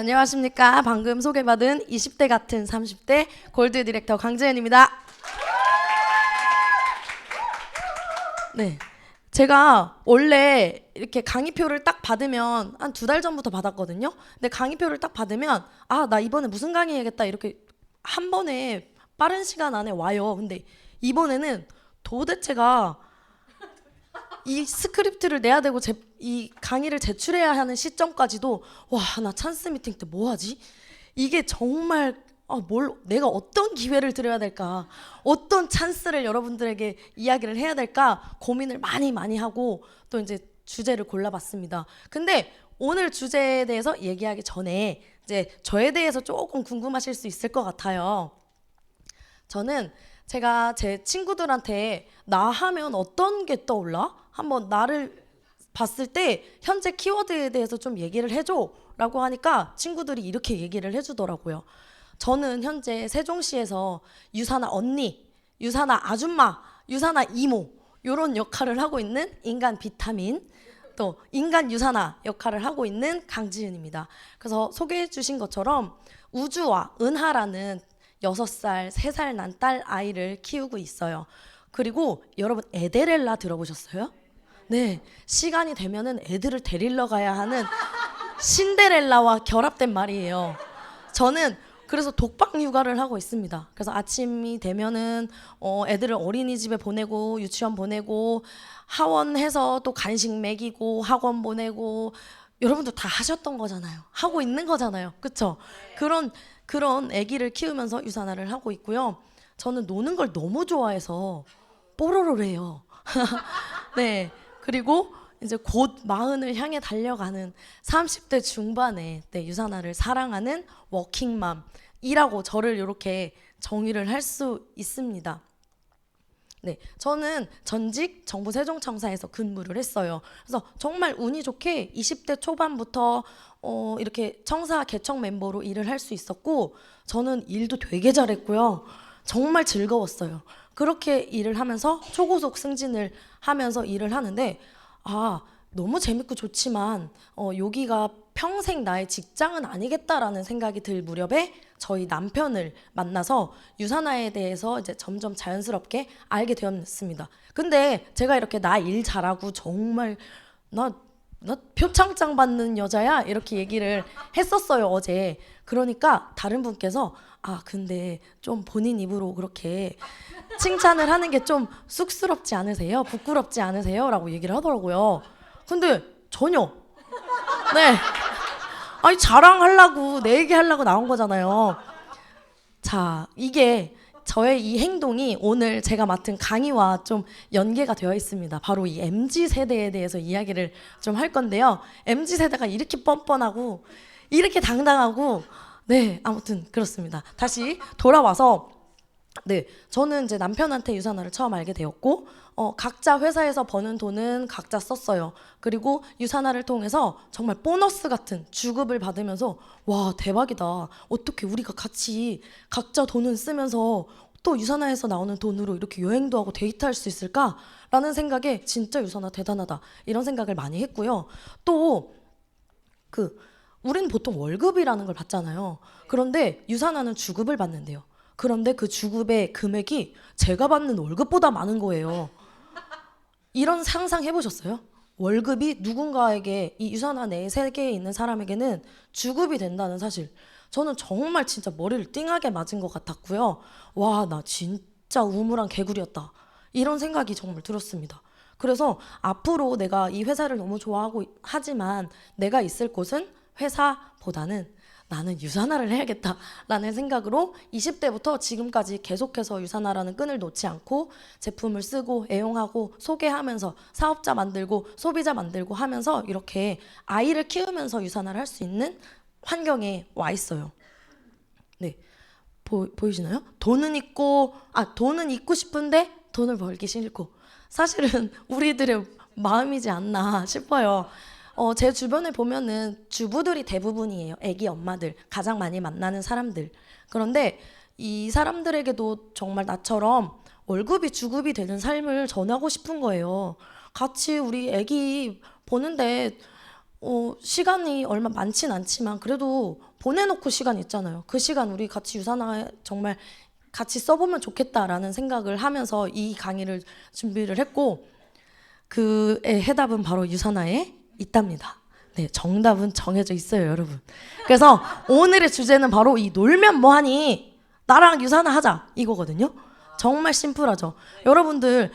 안녕하십니까. 방금 소개받은 20대 같은 30대 골드 디렉터 강지은입니다. 네, 제가 원래 이렇게 강의표를 딱 받으면 한 2달 전부터 받았거든요. 근데 강의표를 딱 받으면 나 이번에 무슨 강의 해야겠다 이렇게 한 번에 빠른 시간 안에 와요. 근데 이번에는 도대체가 이 스크립트를 내야 되고 이 강의를 제출해야 하는 시점까지도 나 찬스 미팅 때 뭐 하지? 이게 정말 내가 어떤 기회를 드려야 될까? 어떤 찬스를 여러분들에게 이야기를 해야 될까? 고민을 많이 하고 또 이제 주제를 골라봤습니다. 근데 오늘 주제에 대해서 얘기하기 전에 이제 저에 대해서 조금 궁금하실 수 있을 것 같아요. 저는 제가 제 친구들한테 나 하면 어떤 게 떠올라? 한번 나를 봤을 때 현재 키워드에 대해서 좀 얘기를 해줘 라고 하니까 친구들이 이렇게 얘기를 해주더라고요. 저는 현재 세종시에서 유사나 언니, 유사나 아줌마, 유사나 이모 이런 역할을 하고 있는 인간 비타민, 또 인간 유사나 역할을 하고 있는 강지은입니다. 그래서 소개해 주신 것처럼 우주와 은하라는 6살, 3살 난 딸 아이를 키우고 있어요. 그리고 여러분 에데렐라 들어보셨어요? 네, 시간이 되면은 애들을 데리러 가야 하는 신데렐라와 결합된 말이에요. 저는 그래서 독방 육아를 하고 있습니다. 그래서 아침이 되면은 애들을 어린이집에 보내고 유치원 보내고 하원해서 또 간식 먹이고 학원 보내고 여러분도 다 하셨던 거잖아요. 하고 있는 거잖아요. 그쵸? 그런 아기를 키우면서 유산화를 하고 있고요. 저는 노는 걸 너무 좋아해서 뽀로로래요. 네. 그리고 이제 곧 40을 향해 달려가는 30대 중반의 유산화를 사랑하는 워킹맘이라고 저를 이렇게 정의를 할 수 있습니다. 네, 저는 전직 정부 세종청사에서 근무를 했어요. 그래서 정말 운이 좋게 20대 초반부터 이렇게 청사 개청 멤버로 일을 할 수 있었고, 저는 일도 되게 잘했고요. 정말 즐거웠어요. 그렇게 일을 하면서 초고속 승진을 하면서 일을 하는데 너무 재밌고 좋지만 여기가 평생 나의 직장은 아니겠다라는 생각이 들 무렵에 저희 남편을 만나서 유산화에 대해서 이제 점점 자연스럽게 알게 되었습니다. 근데 제가 이렇게 나 일 잘하고 정말 나 표창장 받는 여자야 이렇게 얘기를 했었어요 어제. 그러니까 다른 분께서 근데 좀 본인 입으로 그렇게 칭찬을 하는 게 좀 쑥스럽지 않으세요? 부끄럽지 않으세요? 라고 얘기를 하더라고요. 근데 전혀. 네. 아니 자랑하려고 내 얘기하려고 나온 거잖아요. 자, 이게 저의 이 행동이 오늘 제가 맡은 강의와 좀 연계가 되어 있습니다. 바로 이 MZ세대에 대해서 이야기를 좀 할 건데요. MZ세대가 이렇게 뻔뻔하고 이렇게 당당하고 네, 아무튼 그렇습니다. 다시 돌아와서 저는 이제 남편한테 유산화를 처음 알게 되었고 각자 회사에서 버는 돈은 각자 썼어요. 그리고 유산화를 통해서 정말 보너스 같은 주급을 받으면서 와 대박이다. 어떻게 우리가 같이 각자 돈을 쓰면서 또 유산화에서 나오는 돈으로 이렇게 여행도 하고 데이트할 수 있을까라는 생각에 진짜 유산화 대단하다 이런 생각을 많이 했고요. 또 우린 보통 월급이라는 걸 받잖아요. 그런데 유산화는 주급을 받는데요. 그런데 그 주급의 금액이 제가 받는 월급보다 많은 거예요. 이런 상상 해보셨어요? 월급이 누군가에게 이 유산화 내 세계에 있는 사람에게는 주급이 된다는 사실. 저는 정말 진짜 머리를 띵하게 맞은 것 같았고요. 나 진짜 우물한 개구리였다. 이런 생각이 정말 들었습니다. 그래서 앞으로 내가 이 회사를 너무 좋아하고 하지만 내가 있을 곳은 회사보다는 나는 유산화를 해야겠다라는 생각으로 20대부터 지금까지 계속해서 유산화라는 끈을 놓지 않고 제품을 쓰고 애용하고 소개하면서 사업자 만들고 소비자 만들고 하면서 이렇게 아이를 키우면서 유산화를 할 수 있는 환경에 와 있어요. 네, 보이시나요? 돈은 있고 싶은데 돈을 벌기 싫고 사실은 우리들의 마음이지 않나 싶어요. 제 주변에 보면은 주부들이 대부분이에요. 애기 엄마들, 가장 많이 만나는 사람들. 그런데 이 사람들에게도 정말 나처럼 월급이 주급이 되는 삶을 전하고 싶은 거예요. 같이 우리 애기 보는데 시간이 얼마 많진 않지만 그래도 보내놓고 시간 있잖아요. 그 시간 우리 같이 유산화 정말 같이 써보면 좋겠다라는 생각을 하면서 이 강의를 준비를 했고 그의 해답은 바로 유산화에 있답니다. 네, 정답은 정해져 있어요, 여러분. 그래서 오늘의 주제는 바로 이 놀면 뭐하니? 나랑 유산화 하자 이거거든요. 정말 심플하죠. 여러분들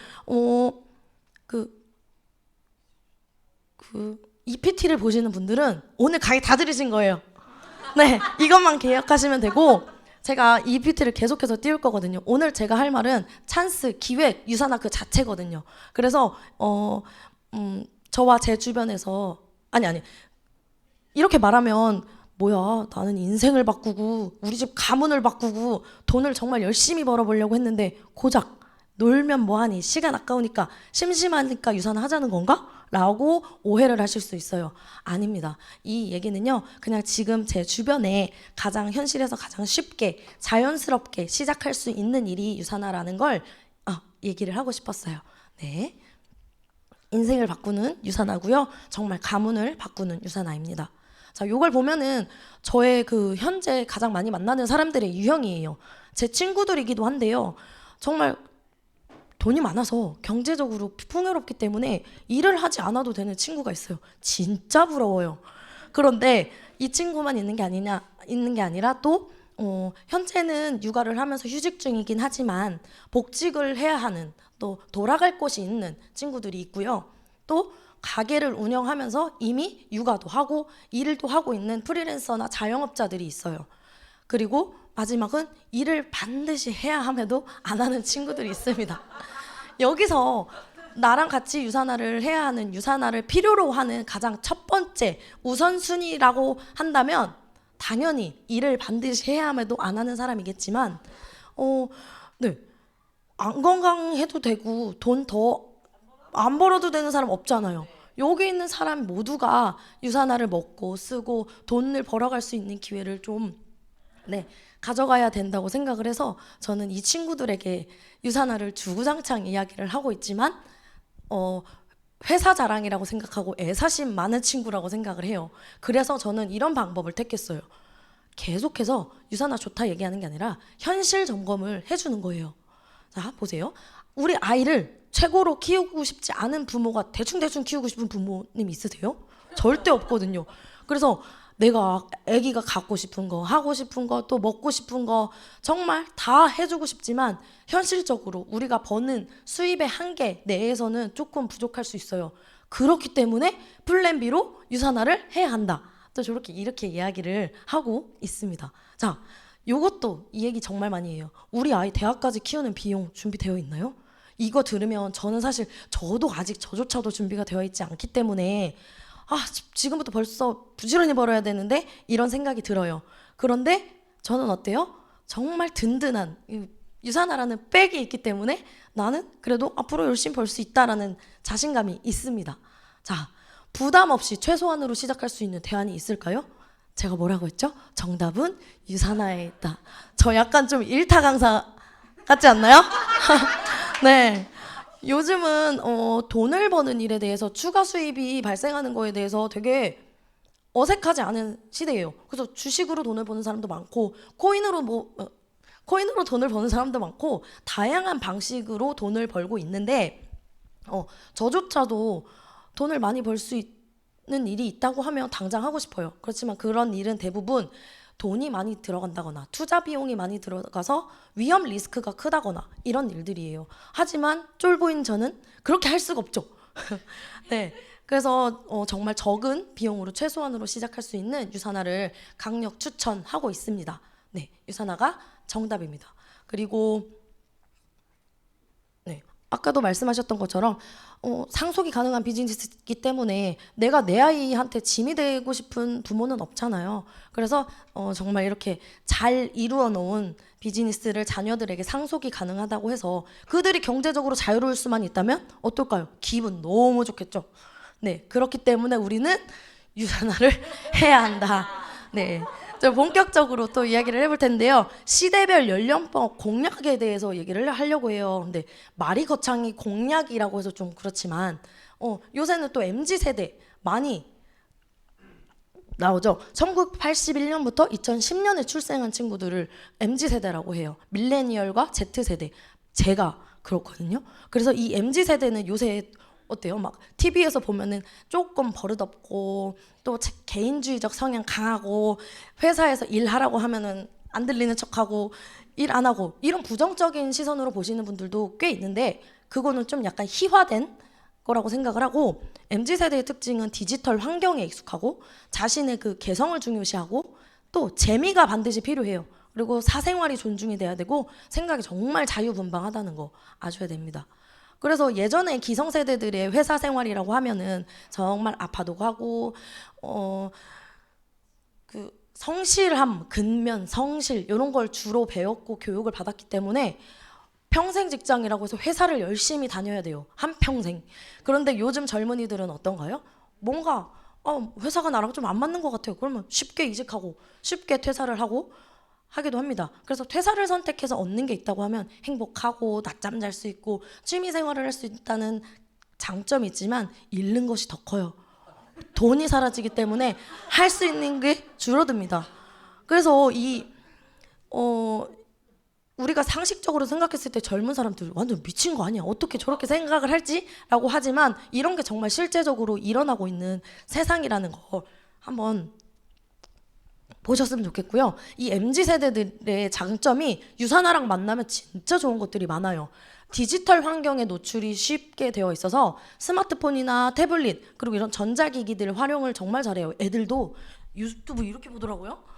EPT를 보시는 분들은 오늘 강의 다 들으신 거예요. 네, 이것만 기억하시면 되고 제가 EPT를 계속해서 띄울 거거든요. 오늘 제가 할 말은 찬스, 기획, 유산화 그 자체거든요. 그래서 저와 제 주변에서 아니 이렇게 말하면 뭐야 나는 인생을 바꾸고 우리 집 가문을 바꾸고 돈을 정말 열심히 벌어보려고 했는데 고작 놀면 뭐하니 시간 아까우니까 심심하니까 유산화 하자는 건가? 라고 오해를 하실 수 있어요. 아닙니다. 이 얘기는요 그냥 지금 제 주변에 가장 현실에서 가장 쉽게 자연스럽게 시작할 수 있는 일이 유산화라는 걸 얘기를 하고 싶었어요. 네, 인생을 바꾸는 유산화고요. 정말 가문을 바꾸는 유산화입니다. 자, 요걸 보면은 저의 그 현재 가장 많이 만나는 사람들의 유형이에요. 제 친구들이기도 한데요. 정말 돈이 많아서 경제적으로 풍요롭기 때문에 일을 하지 않아도 되는 친구가 있어요. 진짜 부러워요. 그런데 이 친구만 있는 게 아니라 또 현재는 육아를 하면서 휴직 중이긴 하지만 복직을 해야 하는 또 돌아갈 곳이 있는 친구들이 있고요. 또 가게를 운영하면서 이미 육아도 하고 일도 하고 있는 프리랜서나 자영업자들이 있어요. 그리고 마지막은 일을 반드시 해야 함에도 안 하는 친구들이 있습니다. 여기서 나랑 같이 유산화를 해야 하는 유산화를 필요로 하는 가장 첫 번째 우선순위라고 한다면 당연히 일을 반드시 해야 함에도 안 하는 사람이겠지만 네, 안 건강해도 되고 돈 더 안 벌어도 되는 사람 없잖아요. 여기 있는 사람 모두가 유산화를 먹고 쓰고 돈을 벌어갈 수 있는 기회를 좀 가져가야 된다고 생각을 해서 저는 이 친구들에게 유산화를 주구장창 이야기를 하고 있지만 회사 자랑이라고 생각하고 애사심 많은 친구라고 생각을 해요. 그래서 저는 이런 방법을 택했어요. 계속해서 유산화 좋다 얘기하는 게 아니라 현실 점검을 해주는 거예요. 자, 보세요. 우리 아이를 최고로 키우고 싶지 않은 부모가 대충 키우고 싶은 부모님 있으세요? 절대 없거든요. 그래서 내가 아기가 갖고 싶은 거, 하고 싶은 거, 또 먹고 싶은 거 정말 다 해주고 싶지만 현실적으로 우리가 버는 수입의 한계 내에서는 조금 부족할 수 있어요. 그렇기 때문에 플랜 B로 유산화를 해야 한다. 또 이렇게 이야기를 하고 있습니다. 자, 요것도 이 얘기 정말 많이 해요. 우리 아이 대학까지 키우는 비용 준비되어 있나요? 이거 들으면 저는 사실 저도 아직 저조차도 준비가 되어 있지 않기 때문에 지금부터 벌써 부지런히 벌어야 되는데 이런 생각이 들어요. 그런데 저는 어때요? 정말 든든한 유산화라는 백이 있기 때문에 나는 그래도 앞으로 열심히 벌 수 있다라는 자신감이 있습니다. 자, 부담 없이 최소한으로 시작할 수 있는 대안이 있을까요? 제가 뭐라고 했죠? 정답은 유산화에 있다. 저 약간 좀 일타 강사 같지 않나요? 네. 요즘은 돈을 버는 일에 대해서 추가 수입이 발생하는 거에 대해서 되게 어색하지 않은 시대예요. 그래서 주식으로 돈을 버는 사람도 많고 코인으로 돈을 버는 사람도 많고 다양한 방식으로 돈을 벌고 있는데 저조차도 돈을 많이 벌 수 있는 일이 있다고 하면 당장 하고 싶어요. 그렇지만 그런 일은 대부분 돈이 많이 들어간다거나 투자 비용이 많이 들어가서 위험 리스크가 크다거나 이런 일들이에요. 하지만 쫄보인 저는 그렇게 할 수가 없죠. 네, 그래서 정말 적은 비용으로 최소한으로 시작할 수 있는 유산화를 강력 추천하고 있습니다. 네, 유산화가 정답입니다. 그리고 아까도 말씀하셨던 것처럼 상속이 가능한 비즈니스이기 때문에 내가 내 아이한테 짐이 되고 싶은 부모는 없잖아요. 그래서 정말 이렇게 잘 이루어 놓은 비즈니스를 자녀들에게 상속이 가능하다고 해서 그들이 경제적으로 자유로울 수만 있다면 어떨까요? 기분 너무 좋겠죠. 네, 그렇기 때문에 우리는 유산화를 해야 한다. 네, 본격적으로 또 이야기를 해볼 텐데요. 시대별 연령법 공약에 대해서 얘기를 하려고 해요. 근데 말이 거창이 공약이라고 해서 좀 그렇지만 요새는 또 MZ 세대 많이 나오죠. 1981년부터 2010년에 출생한 친구들을 MZ세대라고 해요. 밀레니얼과 Z세대. 제가 그렇거든요. 그래서 이 MZ세대는 요새 어때요? 막 TV에서 보면은 조금 버릇없고 또 개인주의적 성향 강하고 회사에서 일하라고 하면은 안 들리는 척하고 일 안 하고 이런 부정적인 시선으로 보시는 분들도 꽤 있는데 그거는 좀 약간 희화된 거라고 생각을 하고 MZ세대의 특징은 디지털 환경에 익숙하고 자신의 그 개성을 중요시하고 또 재미가 반드시 필요해요. 그리고 사생활이 존중이 돼야 되고 생각이 정말 자유분방하다는 거 아셔야 됩니다. 그래서 예전에 기성세대들의 회사 생활이라고 하면은 정말 아파도 가고 그 성실함, 근면, 성실 이런 걸 주로 배웠고 교육을 받았기 때문에 평생 직장이라고 해서 회사를 열심히 다녀야 돼요. 한평생. 그런데 요즘 젊은이들은 어떤가요? 뭔가 회사가 나랑 좀 안 맞는 것 같아요. 그러면 쉽게 이직하고 쉽게 퇴사를 하고 하기도 합니다. 그래서 퇴사를 선택해서 얻는 게 있다고 하면 행복하고 낮잠 잘 수 있고 취미 생활을 할 수 있다는 장점이 있지만 잃는 것이 더 커요. 돈이 사라지기 때문에 할 수 있는 게 줄어듭니다. 그래서 우리가 상식적으로 생각했을 때 젊은 사람들 완전 미친 거 아니야? 어떻게 저렇게 생각을 할지? 라고 하지만 이런 게 정말 실제적으로 일어나고 있는 세상이라는 거 한번 보셨으면 좋겠고요. 이 MZ세대들의 장점이 유사나랑 만나면 진짜 좋은 것들이 많아요. 디지털 환경에 노출이 쉽게 되어 있어서 스마트폰이나 태블릿 그리고 이런 전자기기들 활용을 정말 잘해요. 애들도 유튜브 이렇게 보더라고요.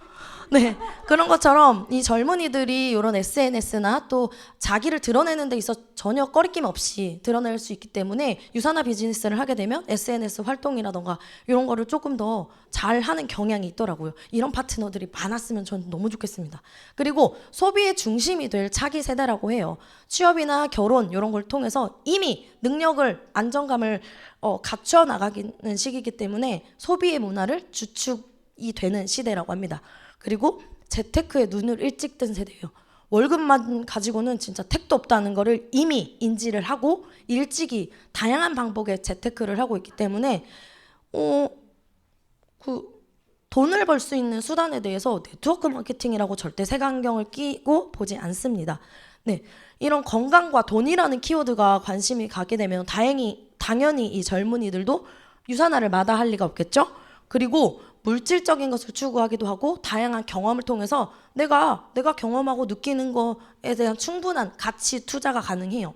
네, 그런 것처럼 이 젊은이들이 이런 SNS나 또 자기를 드러내는 데 있어 전혀 꺼리낌 없이 드러낼 수 있기 때문에 유사나 비즈니스를 하게 되면 SNS 활동이라던가 이런 거를 조금 더 잘하는 경향이 있더라고요. 이런 파트너들이 많았으면 전 너무 좋겠습니다. 그리고 소비의 중심이 될 차기 세대라고 해요. 취업이나 결혼 이런 걸 통해서 이미 능력을 안정감을 갖춰 나가는 시기이기 때문에 소비의 문화를 주축이 되는 시대라고 합니다. 그리고 재테크에 눈을 일찍 뜬 세대예요. 월급만 가지고는 진짜 택도 없다는 거를 이미 인지를 하고 일찍이 다양한 방법의 재테크를 하고 있기 때문에 돈을 벌 수 있는 수단에 대해서 네트워크 마케팅이라고 절대 색안경을 끼고 보지 않습니다. 네, 이런 건강과 돈이라는 키워드가 관심이 가게 되면 당연히 이 젊은이들도 유산화를 마다할 리가 없겠죠. 그리고 물질적인 것을 추구하기도 하고 다양한 경험을 통해서 내가 경험하고 느끼는 거에 대한 충분한 가치 투자가 가능해요.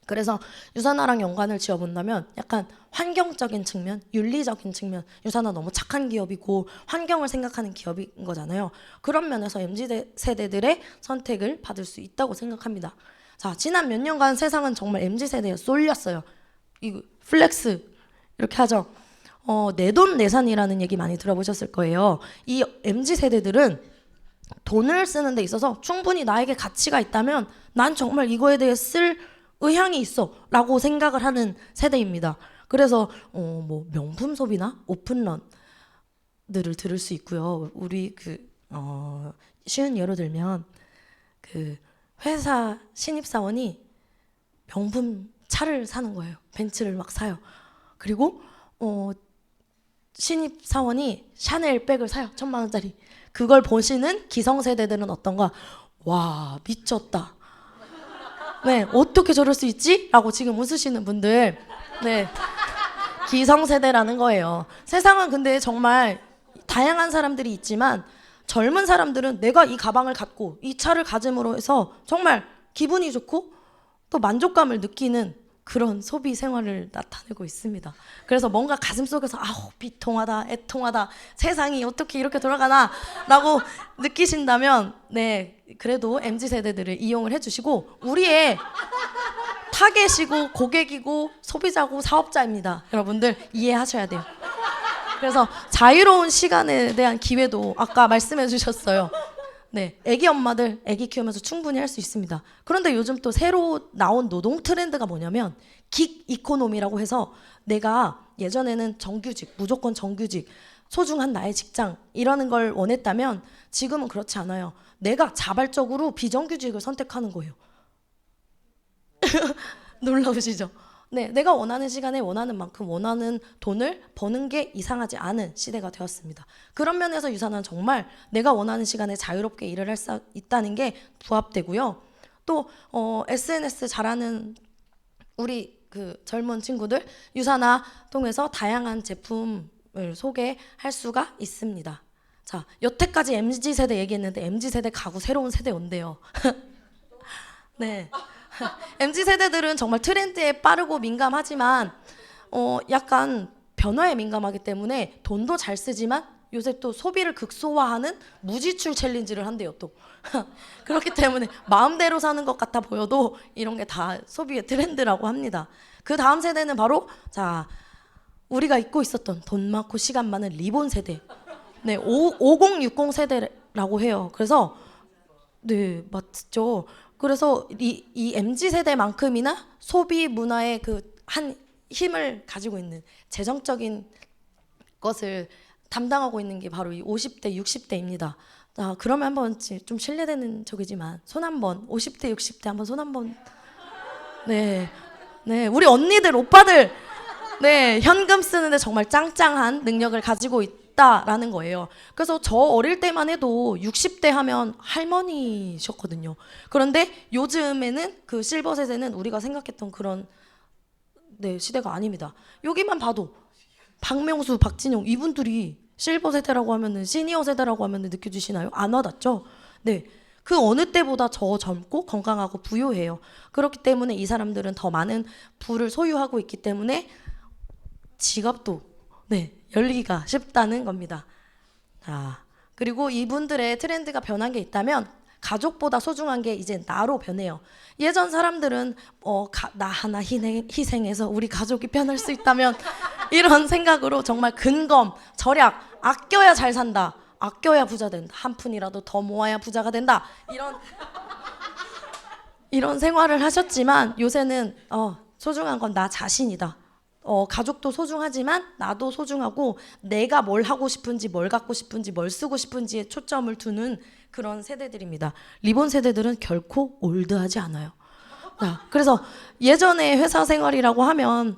그래서 유산화랑 연관을 지어본다면 약간 환경적인 측면, 윤리적인 측면, 유산화 너무 착한 기업이고 환경을 생각하는 기업인 거잖아요. 그런 면에서 MZ세대들의 선택을 받을 수 있다고 생각합니다. 자, 지난 몇 년간 세상은 정말 MZ세대에 쏠렸어요. 이 플렉스 이렇게 하죠. 내돈내산이라는 얘기 많이 들어보셨을 거예요. 이 MZ세대들은 돈을 쓰는 데 있어서 충분히 나에게 가치가 있다면 난 정말 이거에 대해 쓸 의향이 있어 라고 생각을 하는 세대입니다. 그래서 뭐 명품 소비나 오픈런들을 들을 수 있고요. 우리 쉬운 예로 들면 그 회사 신입사원이 명품 차를 사는 거예요. 벤츠를 막 사요. 그리고 신입사원이 샤넬 백을 사요. 1,000만 원짜리. 그걸 보시는 기성세대들은 어떤가? 와, 미쳤다. 네, 어떻게 저럴 수 있지? 라고 지금 웃으시는 분들, 네, 기성세대라는 거예요. 세상은 근데 정말 다양한 사람들이 있지만 젊은 사람들은 내가 이 가방을 갖고 이 차를 가짐으로 해서 정말 기분이 좋고 또 만족감을 느끼는 그런 소비 생활을 나타내고 있습니다. 그래서 뭔가 가슴속에서 비통하다, 애통하다, 세상이 어떻게 이렇게 돌아가나 라고 느끼신다면 네, 그래도 MZ세대들을 이용을 해주시고 우리의 타겟이고 고객이고 소비자고 사업자입니다. 여러분들 이해하셔야 돼요. 그래서 자유로운 시간에 대한 기회도 아까 말씀해 주셨어요. 네, 애기 엄마들 애기 키우면서 충분히 할 수 있습니다. 그런데 요즘 또 새로 나온 노동 트렌드가 뭐냐면 긱 이코노미라고 해서 내가 예전에는 정규직, 무조건 정규직, 소중한 나의 직장 이러는 걸 원했다면 지금은 그렇지 않아요. 내가 자발적으로 비정규직을 선택하는 거예요. 놀라우시죠? 네, 내가 원하는 시간에 원하는 만큼 원하는 돈을 버는 게 이상하지 않은 시대가 되었습니다. 그런 면에서 유산은 정말 내가 원하는 시간에 자유롭게 일을 할 수 있다는 게 부합되고요. 또 SNS 잘하는 우리 그 젊은 친구들 유산화 통해서 다양한 제품을 소개할 수가 있습니다. 자, 여태까지 MZ세대 얘기했는데 MZ세대 가고 새로운 세대 온대요. 네. MZ세대들은 정말 트렌드에 빠르고 민감하지만 약간 변화에 민감하기 때문에 돈도 잘 쓰지만 요새 또 소비를 극소화하는 무지출 챌린지를 한대요 또. 그렇기 때문에 마음대로 사는 것 같아 보여도 이런 게 다 소비의 트렌드라고 합니다. 그 다음 세대는 바로 자 우리가 잊고 있었던 돈 많고 시간 많은 리본 세대. 네, 5060 세대라고 해요. 그래서 네, 맞죠. 그래서 이 MZ 세대만큼이나 소비 문화의 그 한 힘을 가지고 있는 재정적인 것을 담당하고 있는 게 바로 이 50대, 60대입니다. 자, 그러면 한번 좀 실례되는 적이지만 손 한번 50대, 60대 한번 손 한번 네, 네, 우리 언니들, 오빠들 네, 현금 쓰는데 정말 짱짱한 능력을 가지고 있다라는 거예요. 그래서 저 어릴 때만 해도 60대 하면 할머니셨거든요. 그런데 요즘에는 그 실버 세대는 우리가 생각했던 그런 네, 시대가 아닙니다. 여기만 봐도 박명수, 박진영 이분들이 실버 세대라고 하면은 시니어 세대라고 하면은 느껴지시나요? 안 와닿죠? 네. 그 어느 때보다 더 젊고 건강하고 부유해요. 그렇기 때문에 이 사람들은 더 많은 부를 소유하고 있기 때문에 지갑도 네, 열리기가 쉽다는 겁니다. 자, 그리고 이분들의 트렌드가 변한 게 있다면 가족보다 소중한 게 이제 나로 변해요. 예전 사람들은 나 하나 희생해서 우리 가족이 편할 수 있다면 이런 생각으로 정말 근검, 절약, 아껴야 잘 산다. 아껴야 부자 된다. 한 푼이라도 더 모아야 부자가 된다. 이런 생활을 하셨지만 요새는 소중한 건 나 자신이다. 가족도 소중하지만 나도 소중하고 내가 뭘 하고 싶은지 뭘 갖고 싶은지 뭘 쓰고 싶은지에 초점을 두는 그런 세대들입니다. 리본 세대들은 결코 올드하지 않아요. 그래서 예전에 회사 생활이라고 하면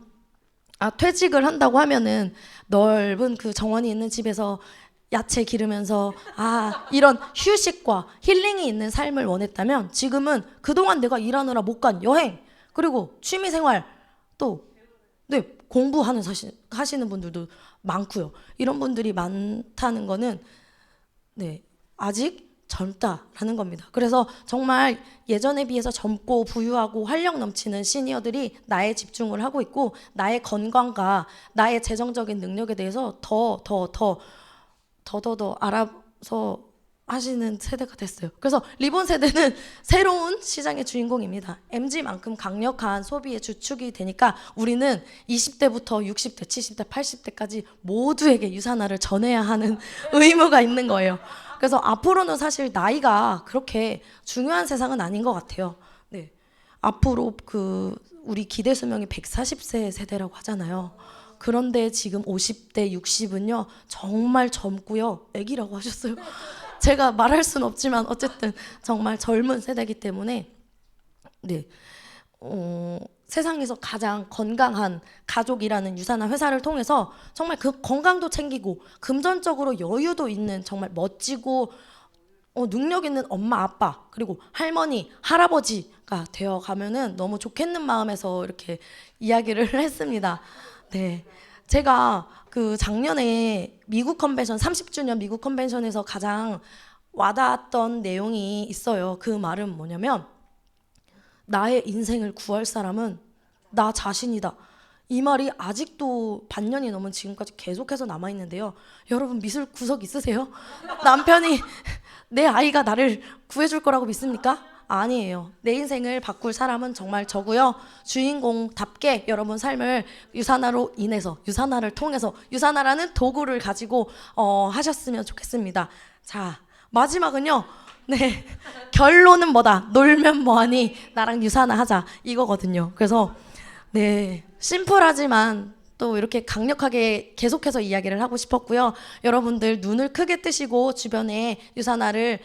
퇴직을 한다고 하면은 넓은 그 정원이 있는 집에서 야채 기르면서 이런 휴식과 힐링이 있는 삶을 원했다면 지금은 그동안 내가 일하느라 못 간 여행 그리고 취미 생활 또 네, 하시는 분들도 많고요. 이런 분들이 많다는 거는 네, 아직 젊다라는 겁니다. 그래서 정말 예전에 비해서 젊고 부유하고 활력 넘치는 시니어들이 나에 집중을 하고 있고 나의 건강과 나의 재정적인 능력에 대해서 더 알아서 하시는 세대가 됐어요. 그래서 리본 세대는 새로운 시장의 주인공입니다. MZ만큼 강력한 소비의 주축이 되니까 우리는 20대부터 60대, 70대, 80대까지 모두에게 유산화를 전해야 하는 의무가 있는 거예요. 그래서 앞으로는 사실 나이가 그렇게 중요한 세상은 아닌 것 같아요. 네. 앞으로 우리 기대 수명이 140세 세대라고 하잖아요. 그런데 지금 50대, 60은요 정말 젊고요. 애기라고 하셨어요. 제가 말할 수는 없지만 어쨌든 정말 젊은 세대이기 때문에 네, 세상에서 가장 건강한 가족이라는 유산화 회사를 통해서 정말 그 건강도 챙기고 금전적으로 여유도 있는 정말 멋지고 능력 있는 엄마 아빠 그리고 할머니 할아버지가 되어 가면은 너무 좋겠는 마음에서 이렇게 이야기를 했습니다. 네, 제가 그 작년에 미국 컨벤션 30주년 미국 컨벤션에서 가장 와닿았던 내용이 있어요. 그 말은 뭐냐면 나의 인생을 구할 사람은 나 자신이다. 이 말이 아직도 반년이 넘은 지금까지 계속해서 남아있는데요. 여러분 믿을 구석 있으세요? 남편이 내 아이가 나를 구해줄 거라고 믿습니까? 아니에요. 내 인생을 바꿀 사람은 정말 저고요. 주인공답게 여러분 삶을 유산화로 인해서 유산화를 통해서 유산화라는 도구를 가지고 하셨으면 좋겠습니다. 자, 마지막은요. 네, 결론은 뭐다? 놀면 뭐하니? 나랑 유산화 하자 이거거든요. 그래서 네, 심플하지만 또 이렇게 강력하게 계속해서 이야기를 하고 싶었고요. 여러분들 눈을 크게 뜨시고 주변에 유산화를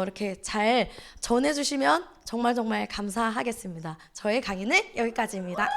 이렇게 잘 전해주시면 정말 감사하겠습니다. 저의 강의는 여기까지입니다.